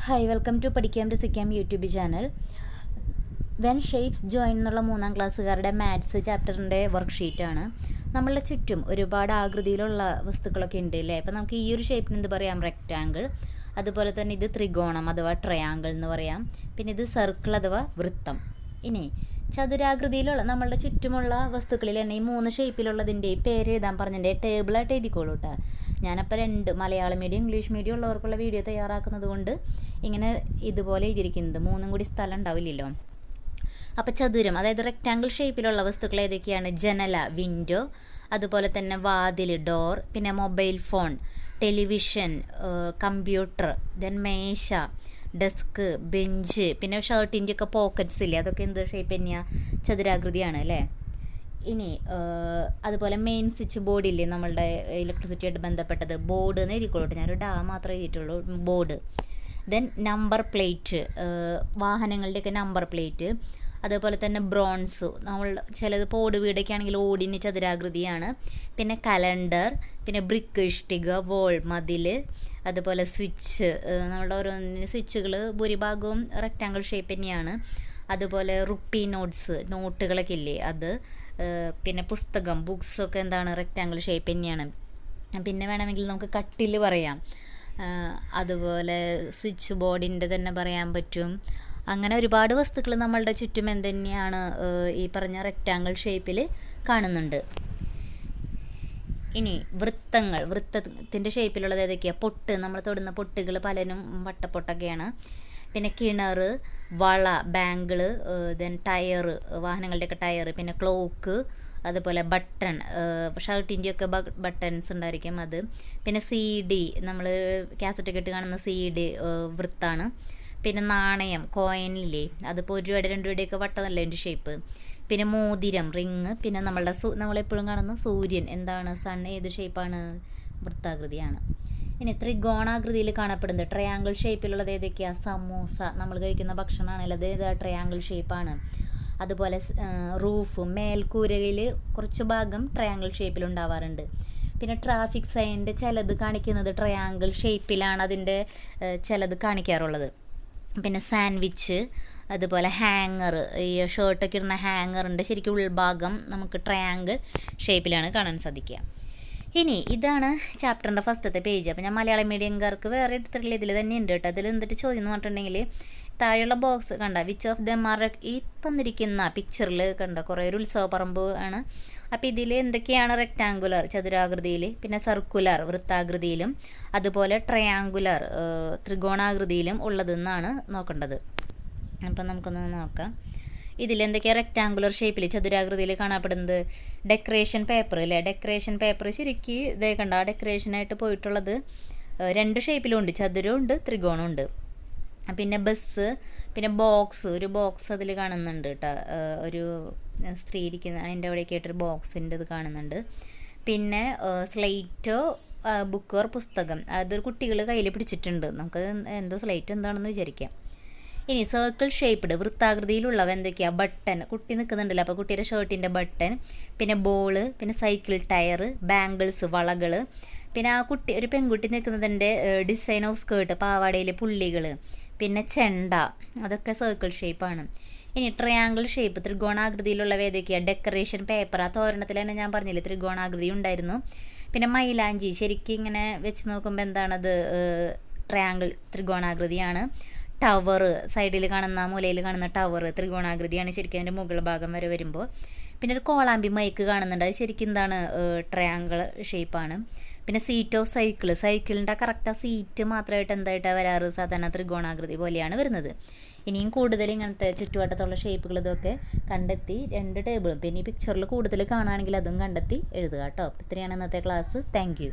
Hi, welcome to Padikkam Rasikkam YouTube channel. When shapes join എന്നുള്ള 3ാം ക്ലാസ്സുകാരുടെ maths ചാപ്റ്ററിൻ്റെ വർക്ക്ഷീറ്റാണ്. നമ്മളുടെ ചുറ്റും ഒരുപാട് ആകൃതിയിലുള്ള വസ്തുക്കളൊക്കെ ഉണ്ട് അല്ലേ. അപ്പോൾ നമുക്ക് ഈ ഒരു ഷേപ്പിന് എന്ത് പറയാം? റെക്റ്റാങ്കിൾ. അതുപോലെ തന്നെ ഇത് ത്രികോണം അഥവാ ട്രയാങ്കിൾ എന്ന് പറയാം. പിന്നെ ഇത് സർക്കിൾ അഥവാ വൃത്തം. ഇനി ചതുരാകൃതിയിലുള്ള നമ്മളുടെ ചുറ്റുമുള്ള വസ്തുക്കളിൽ തന്നെ ഈ 3 ഷേപ്പിലുള്ളതിൻ്റെ പേര് എഴുതാൻ പറഞ്ഞതിൻ്റെ ടേബിളായിട്ട് എഴുതിക്കോളൂ കേട്ടോ. ഞാനപ്പോൾ 2 മലയാളം മീഡിയം ഇംഗ്ലീഷ് മീഡിയം ഉള്ളവർക്കുള്ള വീഡിയോ തയ്യാറാക്കുന്നത് കൊണ്ട് ഇങ്ങനെ ഇതുപോലെ എഴുതിയിരിക്കുന്നത് 3 കൂടി സ്ഥലം ഉണ്ടാവില്ലല്ലോ. അപ്പോൾ ചതുരം, അതായത് റെക്റ്റാങ്കിൾ ഷേപ്പിലുള്ള വസ്തുക്കൾ ഏതൊക്കെയാണ്? ജനല, വിൻഡോ, അതുപോലെ തന്നെ വാതിൽ, ഡോർ, പിന്നെ mobile phone, television, computer, then മേശ, ഡെസ്ക്, ബെഞ്ച്, പിന്നെ ഷർട്ടിൻ്റെ ഒക്കെ പോക്കറ്റ്സ് ഇല്ലേ, അതൊക്കെ എന്ത് ഷേപ്പ് തന്നെയാണ്? ചതുരാകൃതിയാണ് അല്ലേ. ഇനി അതുപോലെ മെയിൻ സ്വിച്ച് ബോർഡില്ലേ, നമ്മളുടെ ഇലക്ട്രിസിറ്റിയായിട്ട് ബന്ധപ്പെട്ടത്, ബോർഡ് എന്ന് എഴുതിക്കൊള്ളട്ടെ, ഞാനൊരു മാത്രമേ എഴുതിയിട്ടുള്ളൂ, ബോർഡ്. ദെൻ നമ്പർ പ്ലേറ്റ്, വാഹനങ്ങളുടെയൊക്കെ നമ്പർ പ്ലേറ്റ്. അതുപോലെ തന്നെ ബ്രോൺസ്, നമ്മൾ ചിലത് ഓട് വീടൊക്കെ ആണെങ്കിൽ ഓടിന് ചതുരാകൃതിയാണ്. പിന്നെ കലണ്ടർ, പിന്നെ ബ്രിക്ക്, ഇഷ്ടിക, വോൾ, മതിൽ, അതുപോലെ സ്വിച്ച്. നമ്മളുടെ ഓരോന്നിന് സ്വിച്ചുകൾ ഭൂരിഭാഗവും റെക്റ്റാങ്കിൾ ഷേപ്പ് തന്നെയാണ്. അതുപോലെ റുപ്പി നോട്ട്സ്, നോട്ടുകളൊക്കെ ഇല്ലേ, അത്. പിന്നെ പുസ്തകം, ബുക്സൊക്കെ എന്താണ്? റെക്റ്റാങ്കിൾ ഷേപ്പ് തന്നെയാണ്. പിന്നെ വേണമെങ്കിൽ നമുക്ക് കട്ടിൽ പറയാം. അതുപോലെ സ്വിച്ച് ബോർഡിൻ്റെ തന്നെ പറയാൻ പറ്റും. അങ്ങനെ ഒരുപാട് വസ്തുക്കൾ നമ്മളുടെ ചുറ്റും എന്തുതന്നെയാണ് ഈ പറഞ്ഞ റെക്റ്റാങ്കിൾ ഷേപ്പിൽ കാണുന്നുണ്ട്. ഇനി വൃത്തങ്ങൾ, വൃത്തത്തിൻ്റെ ഷേപ്പിലുള്ളത് ഏതൊക്കെയാണ്? പൊട്ട്, നമ്മൾ തൊടുന്ന പൊട്ടുകൾ പലരും വട്ടപ്പൊട്ടൊക്കെയാണ്. പിന്നെ കിണർ, വള, ബാങ്കിൾ, ദെൻ ടയർ, വാഹനങ്ങളുടെയൊക്കെ ടയർ, പിന്നെ ക്ലോക്ക്, അതുപോലെ ബട്ടൺ, ഷർട്ടിൻ്റെയൊക്കെ ബട്ടൺസ് ഉണ്ടായിരിക്കും അത്. പിന്നെ CD, നമ്മൾ കാസറ്റൊക്കെ ഇട്ട് കാണുന്ന CD വൃത്താണ്. പിന്നെ നാണയം, കോയിനില്ലേ, അതിപ്പോൾ 1 രൂപയുടെ 2 രൂപയുടെയൊക്കെ വട്ടമല്ല എൻ്റെ ഷേപ്പ്. പിന്നെ മോതിരം, റിങ്. പിന്നെ നമ്മളെപ്പോഴും കാണുന്ന സൂര്യൻ, എന്താണ്? സൺ, ഏത് ഷേപ്പാണ്? വൃത്താകൃതിയാണ്. ഇനി ത്രികോണാകൃതിയിൽ കാണപ്പെടുന്നത് ട്രയാങ്കിൾ ഷേപ്പിലുള്ളത് ഏതൊക്കെയാണ്? സമൂസ, നമ്മൾ കഴിക്കുന്ന ഭക്ഷണമാണല്ലോ, അത് ട്രയാങ്കിൾ ഷേപ്പാണ്. അതുപോലെ റൂഫ്, മേൽക്കൂരയിൽ കുറച്ച് ഭാഗം ട്രയാങ്കിൾ ഷേപ്പിലുണ്ടാവാറുണ്ട്. പിന്നെ ട്രാഫിക് സൈനിൻ്റെ ചിലത് കാണിക്കുന്നത് ട്രയാങ്കിൾ ഷേപ്പിലാണ് അതിൻ്റെ ചിലത് കാണിക്കാറുള്ളത്. പിന്നെ സാൻഡ്വിച്ച്, അതുപോലെ ഹാങ്ങർ, ഈ ഷർട്ടൊക്കെ ഇടുന്ന ഹാങ്ങറിൻ്റെ ശരിക്കും ഉൾഭാഗം നമുക്ക് ട്രയാങ്കിൾ ഷേപ്പിലാണ് കാണാൻ സാധിക്കുക. ഇനി ഇതാണ് ചാപ്റ്ററിൻ്റെ ഫസ്റ്റത്തെ പേജ്. അപ്പോൾ ഞാൻ മലയാളം മീഡിയംകാർക്ക് വേറെ എടുത്തിട്ടുള്ള ഇതിൽ തന്നെ ഉണ്ട് കേട്ടോ. അതിൽ എന്തിട്ട് ചോദ്യം എന്ന് പറഞ്ഞിട്ടുണ്ടെങ്കിൽ താഴെയുള്ള ബോക്സ് കണ്ട, വിച്ച് ഓഫ് ദം ആർ, ഈ തന്നിരിക്കുന്ന പിക്ചറിൽ കണ്ട കുറേ ഒരു ഉത്സവപ്പറമ്പ് ആണ്. അപ്പോൾ ഇതിൽ എന്തൊക്കെയാണ് റെക്റ്റാങ്കുലർ ചതുരാകൃതിയിൽ, പിന്നെ സർക്കുലർ വൃത്താകൃതിയിലും, അതുപോലെ ട്രയാങ്കുലർ ത്രികോണാകൃതിയിലും ഉള്ളതെന്നാണ് നോക്കേണ്ടത്. അപ്പം നമുക്കൊന്ന് നോക്കാം. ഇതിലെന്തൊക്കെയാണ് റെക്റ്റാങ്കുലർ ഷേപ്പിൽ ചതുരാകൃതിയിൽ കാണപ്പെടുന്നത്? ഡെക്കറേഷൻ പേപ്പർ അല്ലേ. ഡെക്കറേഷൻ പേപ്പർ ശരിക്കും ഇതേ കണ്ട, ഡെക്കറേഷനായിട്ട് പോയിട്ടുള്ളത് 2 ഷേപ്പിലും ഉണ്ട്, ചതുരവും ഉണ്ട്, ത്രികോണവും ഉണ്ട്. പിന്നെ ബസ്, പിന്നെ ബോക്സ്, ഒരു ബോക്സ് അതിൽ കാണുന്നുണ്ട് കേട്ടോ, ഒരു സ്ത്രീ ഇരിക്കുന്ന അതിൻ്റെ അവിടെയൊക്കെ ആയിട്ടൊരു ബോക്സിൻ്റെ ഇത് കാണുന്നുണ്ട്. പിന്നെ സ്ലേറ്റോ ബുക്ക് ഓർ പുസ്തകം, അതൊരു കുട്ടികൾ കയ്യിൽ പിടിച്ചിട്ടുണ്ട്. നമുക്ക് എന്തോ സ്ലേറ്റ് എന്താണെന്ന് വിചാരിക്കാം. ഇനി സർക്കിൾ ഷേപ്പ്ഡ് വൃത്താകൃതിയിലുള്ളവ എന്തൊക്കെയാണ്? ബട്ടൺ, കുട്ടി നിൽക്കുന്നുണ്ടല്ലോ, അപ്പോൾ കുട്ടിയുടെ ഷർട്ടിൻ്റെ ബട്ടൺ. പിന്നെ ബോള്, പിന്നെ സൈക്കിൾ ടയർ, ബാംഗിൾസ് വളകൾ. പിന്നെ ആ കുട്ടി, ഒരു പെൺകുട്ടി നിൽക്കുന്നതിൻ്റെ ഡിസൈൻ ഓഫ് സ്കേർട്ട്, പാവാടയിൽ പുള്ളികൾ. പിന്നെ ചെണ്ട, അതൊക്കെ സർക്കിൾ ഷേപ്പാണ്. ഇനി ട്രയാങ്കിൾ ഷേപ്പ് ത്രികോണാകൃതിയിലുള്ളവ ഏതൊക്കെയാണ്? ഡെക്കറേഷൻ പേപ്പർ, ആ തോരണത്തിൽ തന്നെ ഞാൻ പറഞ്ഞില്ലേ ത്രികോണാകൃതി ഉണ്ടായിരുന്നു. പിന്നെ മൈലാഞ്ചി, ശരിക്കും ഇങ്ങനെ വെച്ച് നോക്കുമ്പോൾ എന്താണത്? ട്രയാങ്കിൾ ത്രികോണാകൃതിയാണ്. ടവർ, സൈഡിൽ കാണുന്ന മൂലയിൽ കാണുന്ന ടവർ ത്രികോണാകൃതിയാണ് ശരിക്കും അതിൻ്റെ മുകൾ ഭാഗം വരെ വരുമ്പോൾ. പിന്നെ ഒരു കോളാമ്പി മൈക്ക് കാണുന്നുണ്ട്, അത് ശരിക്കും എന്താണ്? ട്രയാങ്കിൾ ഷേപ്പാണ്. പിന്നെ സീറ്റ് ഓഫ് സൈക്കിൾ, സൈക്കിളിൻ്റെ കറക്റ്റ് ആ സീറ്റ് മാത്രമായിട്ട് എന്തായിട്ടാണ് വരാറ്? സാധാരണ ത്രികോണാകൃതി പോലെയാണ് വരുന്നത്. ഇനിയും കൂടുതൽ ഇങ്ങനത്തെ ചുറ്റുവട്ടത്തുള്ള ഷേപ്പുകൾ ഇതൊക്കെ കണ്ടെത്തി 2 ടേബിളും, പിന്നെ ഈ പിക്ചറിൽ കൂടുതൽ കാണുകയാണെങ്കിൽ അതും കണ്ടെത്തി എഴുതുക കേട്ടോ. ഇത്രയാണ് ഇന്നത്തെ ക്ലാസ്. Thank you.